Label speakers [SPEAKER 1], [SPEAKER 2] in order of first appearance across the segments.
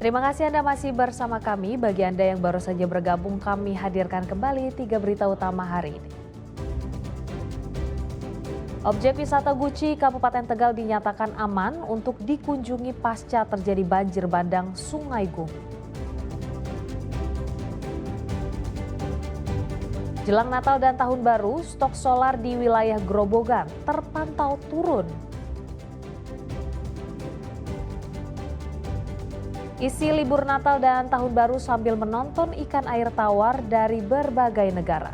[SPEAKER 1] Terima kasih Anda masih bersama kami. Bagi Anda yang baru saja bergabung, kami hadirkan kembali 3 berita utama hari ini. Objek wisata Guci Kabupaten Tegal dinyatakan aman untuk dikunjungi pasca terjadi banjir bandang Sungai Gung. Jelang Natal dan Tahun Baru, stok solar di wilayah Grobogan terpantau turun. Isi libur Natal dan Tahun Baru sambil menonton ikan air tawar dari berbagai negara.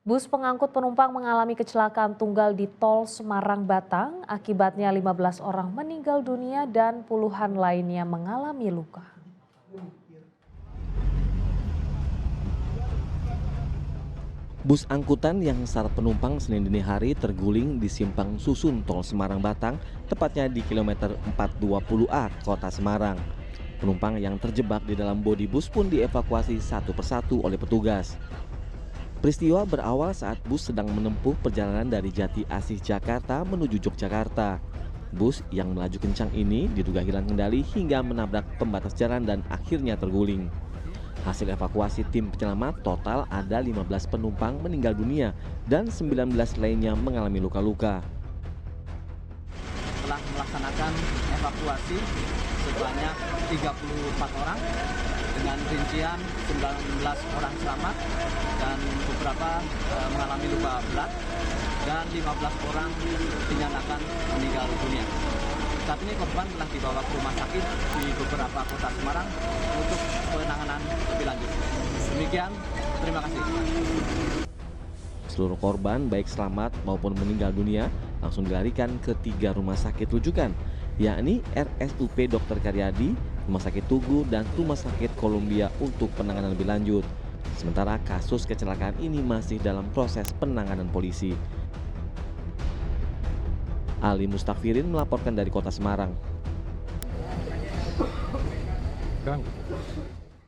[SPEAKER 1] Bus pengangkut penumpang mengalami kecelakaan tunggal di Tol Semarang-Batang. Akibatnya 15 orang meninggal dunia dan puluhan lainnya mengalami luka.
[SPEAKER 2] Bus angkutan yang syarat penumpang Senin dini hari terguling di Simpang Susun Tol Semarang-Batang, tepatnya di kilometer 420A Kota Semarang. Penumpang yang terjebak di dalam bodi bus pun dievakuasi satu persatu oleh petugas. Peristiwa berawal saat bus sedang menempuh perjalanan dari Jati Asih Jakarta menuju Yogyakarta. Bus yang melaju kencang ini diduga hilang kendali hingga menabrak pembatas jalan dan akhirnya terguling. Hasil evakuasi tim penyelamat, total ada 15 penumpang meninggal dunia dan 19 lainnya mengalami luka-luka.
[SPEAKER 3] Telah melaksanakan evakuasi sebanyak 34 orang dengan rincian 19 orang selamat dan beberapa mengalami luka berat dan 15 orang dinyatakan meninggal dunia. Saat ini korban telah dibawa ke rumah sakit di beberapa kota Semarang untuk penanganan lebih lanjut. Demikian, terima kasih.
[SPEAKER 2] Seluruh korban baik selamat maupun meninggal dunia langsung dilarikan ke 3 rumah sakit rujukan, yakni RSUP Dr. Karyadi, Rumah Sakit Tugu, dan Rumah Sakit Columbia untuk penanganan lebih lanjut. Sementara kasus kecelakaan ini masih dalam proses penanganan polisi. Ali Mustafirin melaporkan dari Kota Semarang.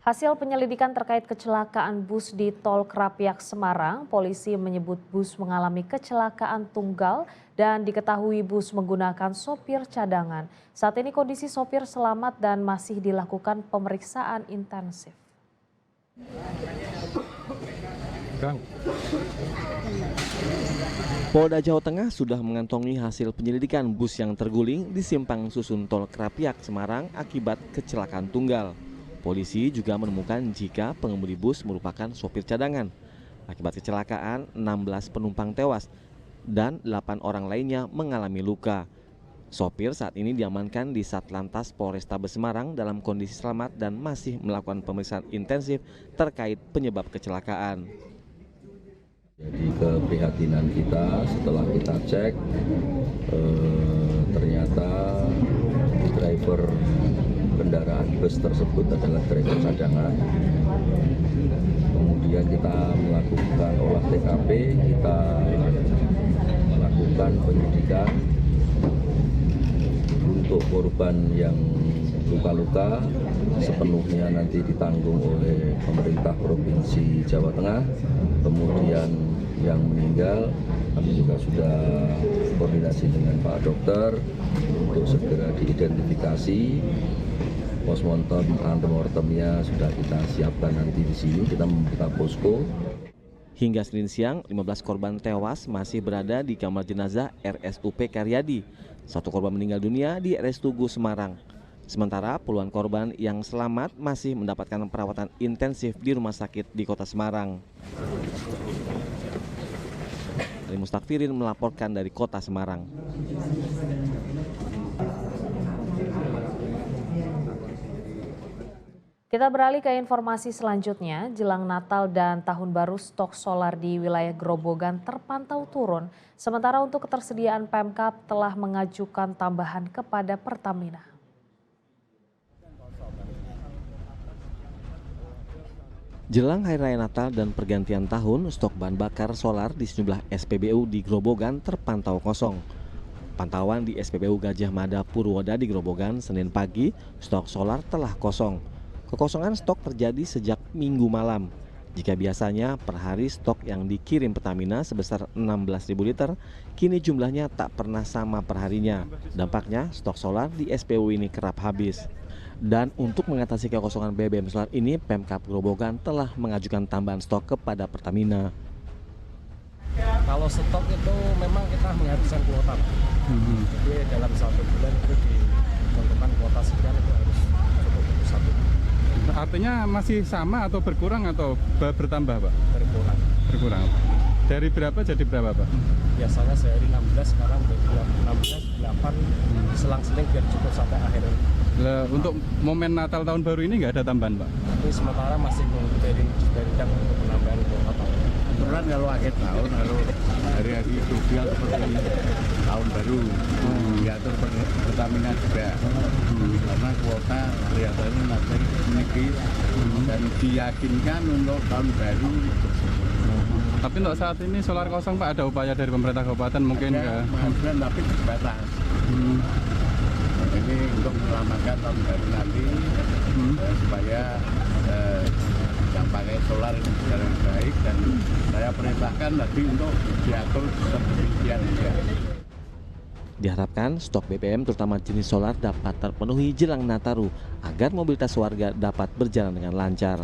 [SPEAKER 1] Hasil penyelidikan terkait kecelakaan bus di Tol Krapyak Semarang, polisi menyebut bus mengalami kecelakaan tunggal dan diketahui bus menggunakan sopir cadangan. Saat ini kondisi sopir selamat dan masih dilakukan pemeriksaan intensif.
[SPEAKER 2] Polda Jawa Tengah sudah mengantongi hasil penyelidikan bus yang terguling di Simpang Susun Tol Krapyak Semarang akibat kecelakaan tunggal. Polisi juga menemukan jika pengemudi bus merupakan sopir cadangan. Akibat kecelakaan, 16 penumpang tewas dan 8 orang lainnya mengalami luka. Sopir saat ini diamankan di Satlantas Polrestabes Semarang dalam kondisi selamat dan masih melakukan pemeriksaan intensif terkait penyebab kecelakaan.
[SPEAKER 4] Jadi keprihatinan kita setelah kita cek ternyata driver kendaraan bus tersebut adalah driver cadangan. Kemudian kita melakukan olah TKP, kita melakukan penyidikan untuk korban yang luka-luka sepenuhnya nanti ditanggung oleh pemerintah Provinsi Jawa Tengah. Kemudian yang meninggal kami juga sudah koordinasi dengan Pak Dokter untuk segera diidentifikasi. Postmortem, antemortemnya sudah kita siapkan nanti di sini, kita membuka posko.
[SPEAKER 2] Hingga Senin siang, 15 korban tewas masih berada di kamar jenazah RSUP Karyadi. 1 korban meninggal dunia di RS Tugu Semarang. Sementara puluhan korban yang selamat masih mendapatkan perawatan intensif di rumah sakit di Kota Semarang. Ali Mustafirin melaporkan dari Kota Semarang.
[SPEAKER 1] Kita beralih ke informasi selanjutnya. Jelang Natal dan Tahun Baru, stok solar di wilayah Grobogan terpantau turun. Sementara untuk ketersediaan Pemkab telah mengajukan tambahan kepada Pertamina.
[SPEAKER 2] Jelang Hari Raya Natal dan pergantian tahun, stok bahan bakar solar di sejumlah SPBU di Grobogan terpantau kosong. Pantauan di SPBU Gajah Mada Purwoda di Grobogan Senin pagi, stok solar telah kosong. Kekosongan stok terjadi sejak Minggu malam. Jika biasanya per hari stok yang dikirim Pertamina sebesar 16.000 liter, kini jumlahnya tak pernah sama per harinya. Dampaknya stok solar di SPBU ini kerap habis. Dan untuk mengatasi kekosongan BBM solar ini, Pemkab Grobogan telah mengajukan tambahan stok kepada Pertamina.
[SPEAKER 5] Kalau stok itu memang kita menghabiskan kuota. Jadi dalam 1 bulan itu ditentukan kuota sekian, itu harus cukup 1.
[SPEAKER 6] Artinya masih sama atau berkurang atau bertambah, Pak?
[SPEAKER 5] Berkurang.
[SPEAKER 6] Berkurang. Dari berapa jadi berapa, Pak?
[SPEAKER 5] Biasanya sehari 16, sekarang menjadi 16, 8, selang-seling biar cukup sampai akhir.
[SPEAKER 6] Untuk momen Natal tahun baru ini nggak ada tambahan, Pak?
[SPEAKER 5] Tapi sementara masih menunggu dari Dak untuk penambahan kuota tahun.
[SPEAKER 7] Kebetulan kalau akhir tahun, kalau hari-hari krusial seperti tahun baru, diatur Pertamina juga. Karena kuota kelihatannya masih menipis dan diyakinkan untuk tahun baru.
[SPEAKER 6] Tapi untuk saat ini solar kosong, Pak, ada upaya dari pemerintah kabupaten mungkin
[SPEAKER 7] Ada penghasilan tapi terbatas. Ini untuk menyelamatkan tahun baru nanti supaya yang pakai solar secara baik, dan saya perintahkan tadi untuk diatur sedemikian ya.
[SPEAKER 2] Diharapkan stok BBM terutama jenis solar dapat terpenuhi jelang Nataru agar mobilitas warga dapat berjalan dengan lancar.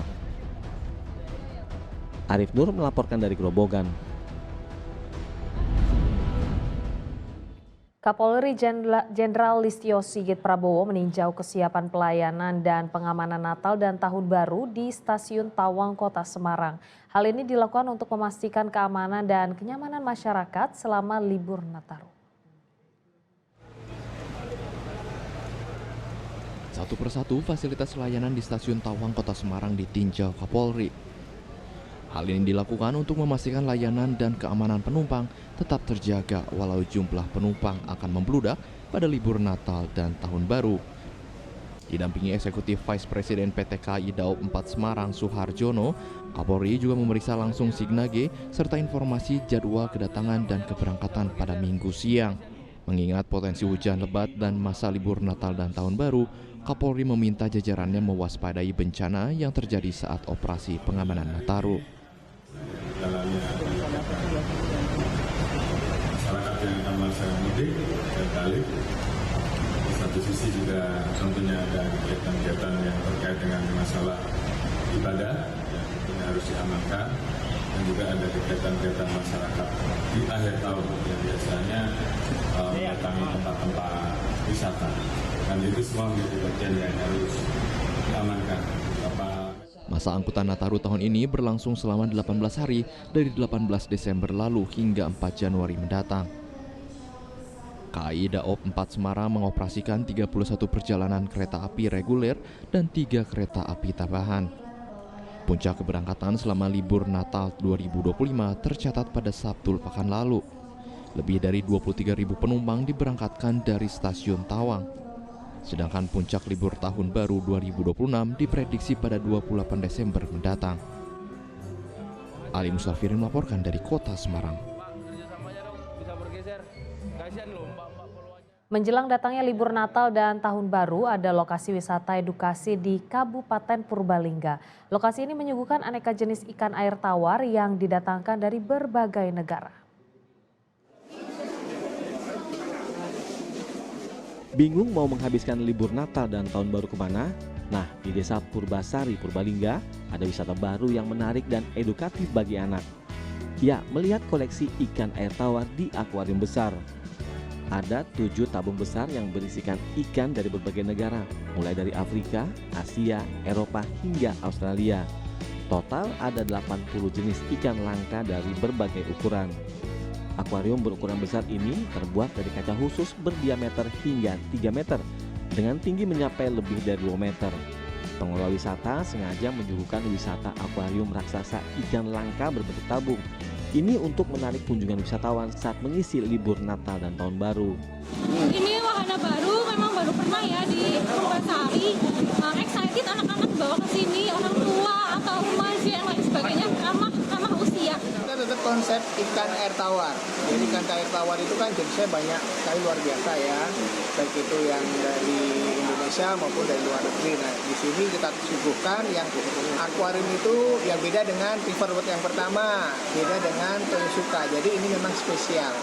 [SPEAKER 2] Arif Nur melaporkan dari Grobogan.
[SPEAKER 1] Kapolri Jenderal Listio Sigit Prabowo meninjau kesiapan pelayanan dan pengamanan Natal dan Tahun Baru di Stasiun Tawang, Kota Semarang. Hal ini dilakukan untuk memastikan keamanan dan kenyamanan masyarakat selama libur Nataru.
[SPEAKER 8] Satu persatu fasilitas layanan di Stasiun Tawang, Kota Semarang ditinjau Kapolri. Hal ini dilakukan untuk memastikan layanan dan keamanan penumpang tetap terjaga walau jumlah penumpang akan membludak pada libur Natal dan Tahun Baru. Didampingi Eksekutif Vice Presiden PT KAI Daob 4 Semarang Suharjono, Kapolri juga memeriksa langsung Signage serta informasi jadwal kedatangan dan keberangkatan pada Minggu siang. Mengingat potensi hujan lebat dan masa libur Natal dan Tahun Baru, Kapolri meminta jajarannya mewaspadai bencana yang terjadi saat operasi pengamanan Nataru.
[SPEAKER 9] Masyarakat yang akan melaksanakan mudik dan balik, di satu sisi juga tentunya ada kegiatan-kegiatan yang terkait dengan masalah ibadah yang tentunya harus diamankan, dan juga ada kegiatan-kegiatan masyarakat di akhir tahun yang biasanya mendatangi tempat-tempat wisata, dan itu semua menjadi bagian yang harus diamankan.
[SPEAKER 8] Masa angkutan Nataru tahun ini berlangsung selama 18 hari dari 18 Desember lalu hingga 4 Januari mendatang. KAI Daob 4 Semarang mengoperasikan 31 perjalanan kereta api reguler dan 3 kereta api tambahan. Puncak keberangkatan selama libur Natal 2025 tercatat pada Sabtu pekan lalu. Lebih dari 23.000 penumpang diberangkatkan dari stasiun Tawang. Sedangkan puncak libur Tahun Baru 2026 diprediksi pada 28 Desember mendatang. Ali Musafirin melaporkan dari Kota Semarang.
[SPEAKER 1] Menjelang datangnya libur Natal dan Tahun Baru, ada lokasi wisata edukasi di Kabupaten Purbalingga. Lokasi ini menyuguhkan aneka jenis ikan air tawar yang didatangkan dari berbagai negara.
[SPEAKER 2] Bingung mau menghabiskan libur Natal dan Tahun Baru kemana? Nah, di Desa Purbasari, Purbalingga, ada wisata baru yang menarik dan edukatif bagi anak. Ya, melihat koleksi ikan air tawar di akuarium besar. Ada 7 tabung besar yang berisikan ikan dari berbagai negara, mulai dari Afrika, Asia, Eropa, hingga Australia. Total ada 80 jenis ikan langka dari berbagai ukuran. Akuarium berukuran besar ini terbuat dari kaca khusus berdiameter hingga 3 meter dengan tinggi mencapai lebih dari 2 meter. Pengelola wisata sengaja menyuguhkan wisata akuarium raksasa ikan langka berbentuk tabung. Ini untuk menarik kunjungan wisatawan saat mengisi libur Natal dan Tahun Baru.
[SPEAKER 10] Ini wahana baru, memang baru pernah ya di Purbasari. Excited anak-anak bawa ke sini, orang tua atau remaja yang lain sebagainya, ramah usia.
[SPEAKER 11] Kita tetap konsep ikan air tawar. Jadi ikan air tawar itu kan jenisnya banyak sekali, luar biasa ya. Baik itu yang dari Indonesia maupun dari luar negeri. Nah, di sini kita suguhkan yang akuarium itu yang beda dengan Riverwood yang pertama, beda dengan Toyosuka. Jadi ini memang spesial.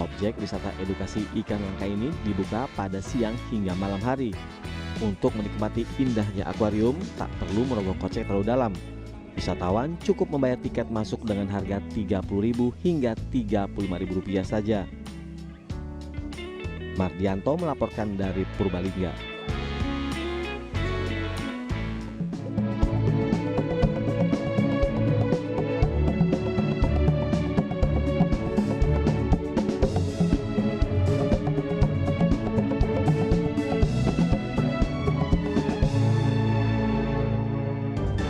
[SPEAKER 2] Objek wisata edukasi ikan langka ini dibuka pada siang hingga malam hari. Untuk menikmati indahnya akuarium, tak perlu merogoh kocek terlalu dalam. Wisatawan cukup membayar tiket masuk dengan harga Rp30.000 hingga Rp35.000 saja. Mardianto melaporkan dari Purbalingga.